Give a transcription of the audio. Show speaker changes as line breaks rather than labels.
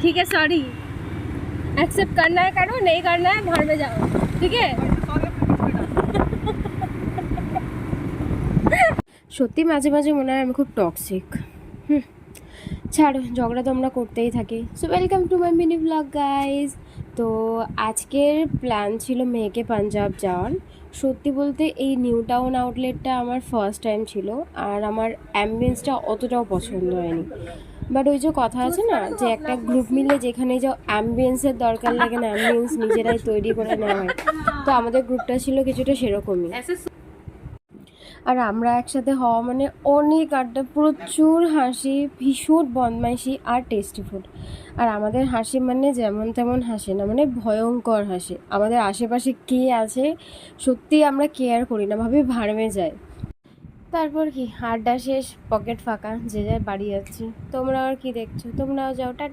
ठीक है sorry accept करना है करो नहीं करना है घर में जाओ ठीक है সত্যি মাঝে মাঝে মনে হয় আমি খুব টক্সিক ছাড়ো ঝগড়া তো আমরা করতেই থাকি so welcome to my mini blog guys তো আজকের প্ল্যান ছিল মেয়েকে পাঞ্জাব যাওয়ার সত্যি বলতে এই নিউ টাউন আউটলেটটা আমার ফার্স্ট টাইম ছিল আর আমার অ্যাম্বিয়েন্সটা অতটাও পছন্দ হয়নি বাট ওই যে কথা আছে না যে একটা গ্রুপ মিলে যেখানে যে অ্যাম্বিয়েন্সের দরকার লাগে না অ্যাম্বিয়েন্স নিজেরাই তৈরি করে নেওয়া হয় তো আমাদের গ্রুপটা ছিল কিছুটা সেরকমই আর আমরা একসাথে হওয়া মানে অনেক আড্ডা প্রচুর হাসি ভীষণ বদমাইশি আর টেস্টি ফুড আর আমাদের হাসি মানে যেমন তেমন হাসি না মানে ভয়ঙ্কর হাসি আমাদের আশেপাশে কে আছে সত্যি আমরা কেয়ার করি না ভাবি ভাড়মে যায় তারপর কি আড্ডা শেষ পকেট ফাঁকা যে যায় বাড়ি যাচ্ছি তোমরা আর কি দেখছো তোমরাও যাও টাটা।